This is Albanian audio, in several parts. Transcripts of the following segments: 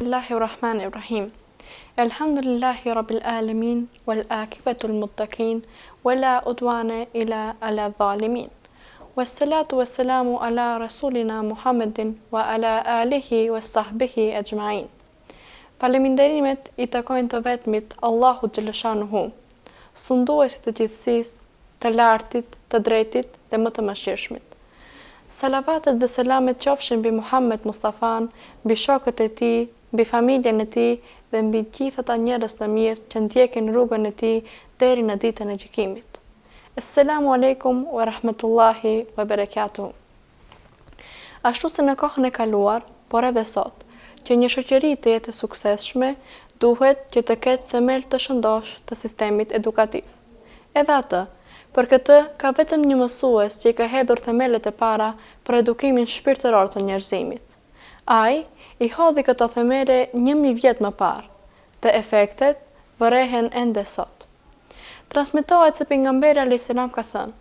Bismillahirrahmanirrahim. Elhamdulillahi rabbil alamin wal akibatul muttaqin wala udwana ila ala zalimin. Wassalatu wassalamu ala rasulina Muhammedin wa ala alihi wa sahbihi ajma'in. Falënderimet i takojnë të vetmit Allahu xhaleshanuhu, sunduesit të gjithësisë, të lartit, të drejtit dhe më të mëshirshmit. Salavatet dhe selamet qofshin mbi Muhammed Mustafan, mbi shokët e tij, mbi familjen e tij dhe mbi gjithë ata njerëz të mirë që ndjekin rrugën e tij deri në ditën e gjykimit. Assalamu alaikum wa rahmatullahi wa barakatuh. Ashtu si në kohën e kaluar, por edhe sot, që një shoqëri të jetë e suksesshme, duhet që të ketë themel të shëndosh të sistemit edukativ. Edhe atë, për këtë ka vetëm një mësues që i ka hedhur themelet e para për edukimin shpirtëror të njerëzimit. Ai i hodhi këto themele 1000 vjet më parë, dhe efektet vërehen ende sot. Transmetohet se pejgamberi alayhis salam ka thënë: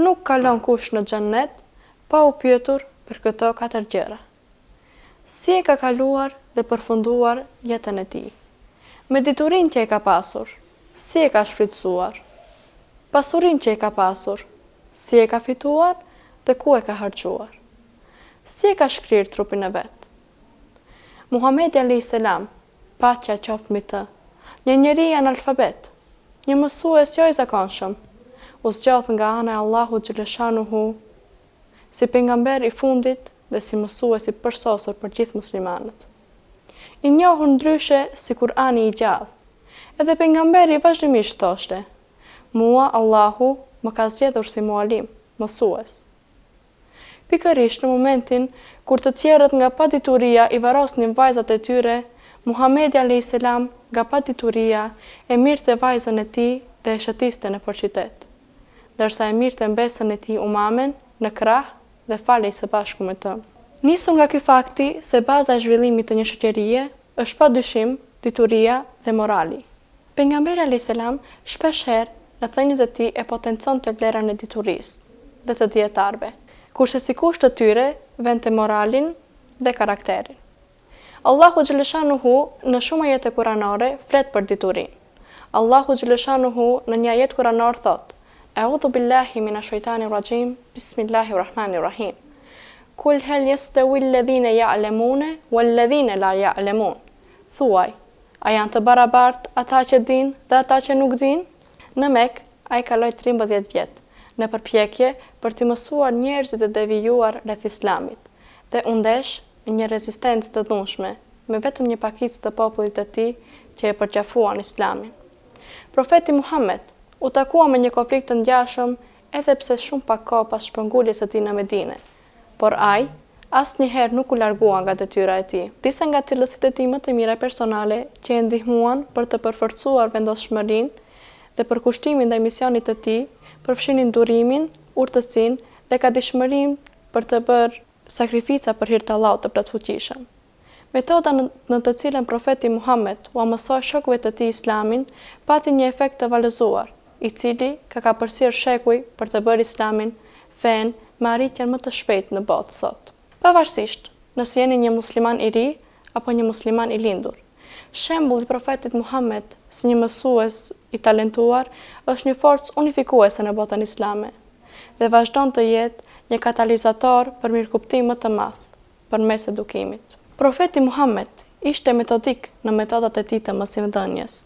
"Nuk kalon kush në xhennet pa u pyetur për këto 4 gjëra. Si e ka kaluar dhe përfunduar jetën e tij? Me diturinë që e ka pasur, si e ka shfrytëzuar? Pasurinë që e ka pasur, si e ka fituar dhe ku e ka harxuar? Si e ka shkrirë trupin e vet?" Muhamedi alayhis salam, paqja qoftë mbi të, një njeri analfabet, një mësues jo i zakonshëm, u zgjodh nga ana e Allahut xhaleshanuhu si pejgamber i fundit dhe si mësues i përsosur për gjithë muslimanët. I njohur ndryshe si Kurani i gjallë, edhe pejgamberi vazhdimisht thoshte: "Mua Allahu më ka zgjedhur si mualim, mësues." Pikërisht në momentin kur të tjerët nga padituria i varrosnin vajzat e tyre, Muhamedi alayhis salam nga padituria e mirte vajzën e tij dhe e shëtiste në qytet, ndërsa e mirte mbesën e tij Umamen në krah dhe falej së bashku me të. Nisur nga ky fakti se baza e zhvillimit të një shoqërie është padyshim dituria dhe morali. Pejgamberi alayhis salam shpeshherë në thënjet e tij e potenconte vlerën e diturisë dhe të dietarëve, kurse si kusht të tyre vente moralin dhe karakterin. Allahu xhaleshanuhu në shumë ajete kuranore flet për diturinë. Allahu xhaleshanuhu në një ajet kuranor thot: "A'udhu billahi minash shaitanir rajim, bismillahirrahmanirrahim. Kul hal yastawi alladhina ya'lamuna wal ladhina la ya'lamun." Thuaj, a janë të barabartë ata që dinë dhe ata që nuk dinë? Në Mekë, ai kaloi 13 vjet në përpjekje për të mësuar njerëzit e devijuar rreth Islamit dhe u ndesh një rezistencë të dhunshme me vetëm një pakicë të popullit të tij që e përqafuan Islamin. Profeti Muhammed u takua me një konflikt të ngjashëm edhe pse shumë pak kohë pas shpërnguljes së tij në Medinë, por ai asnjëherë nuk u largua nga detyra e tij. Disa nga cilësitë e tij më të mira personale që e ndihmuan për të përforcuar vendoshmërinë dhe për kushtimin ndaj misionit të tij, përfshinin durimin, urtësinë dhe kadijshmërinë për të bërë sakrifica për hir të Allahut të plotfuqishëm. Metoda në të cilën profeti Muhammed u mësoi shokëve të tij Islamin pati një efekt të vallëzuar, i cili ka kapërcyer shekuj për të bërë Islamin fen me arritjen më të shpejtë në botë sot. Pavarësisht nëse jeni një musliman i ri apo një musliman i lindur, shembulli i profetit Muhammed si një mësues i talentuar është një forcë unifikuese në botën islame dhe vazhdon të jetë një katalizator për mirëkuptim më të madh përmes edukimit. Profeti Muhammed ishte metodik në metodat e tij të mësimdhënies.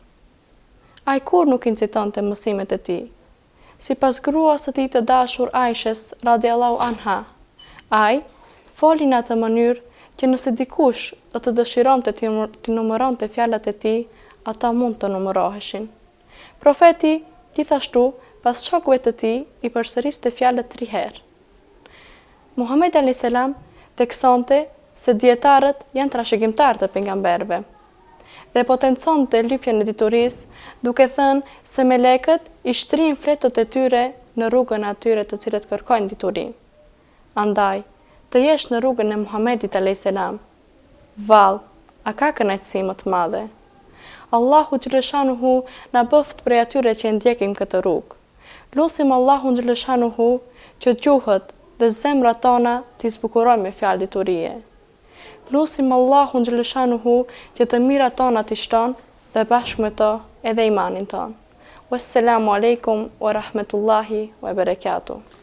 Ai kur nuk incitonte mësimet e tij. Sipas gruas së tij të dashur Aishës radhiyallahu anha, ai foli në atë mënyrë që nëse dikush do të dëshironte të numëronte fjalët e tij, ata mund të numëroheshin. Profeti gjithashtu pas shokëve të tij i përsëriste fjalët 3 herë. Muhamedi alayhis salam theksonte se dietarët janë trashëgimtarë të pejgamberëve dhe potenconte lypjen e diturisë duke thënë se melekët i shtrin fletët e tyre në rrugën e atyre të cilët kërkojnë diturinë. Andaj, të jesh në rrugën e Muhamedit alayhis salam, vallë, a ka kënaqësi më të madhe? Allahu xhaleshanuhu na bëft prej atyre që ndjekim këtë rrugë. Lusim Allahun xhaleshanuhu që gjuhët dhe zemrat tona t'i zbukurojmë me fjalë diturie. Lusim Allahun xhaleshanuhu që të mirat tona t'i shton dhe bashkë me to edhe imanin ton. Wassalamu alaikum wa rahmetullahi wa barakatuh.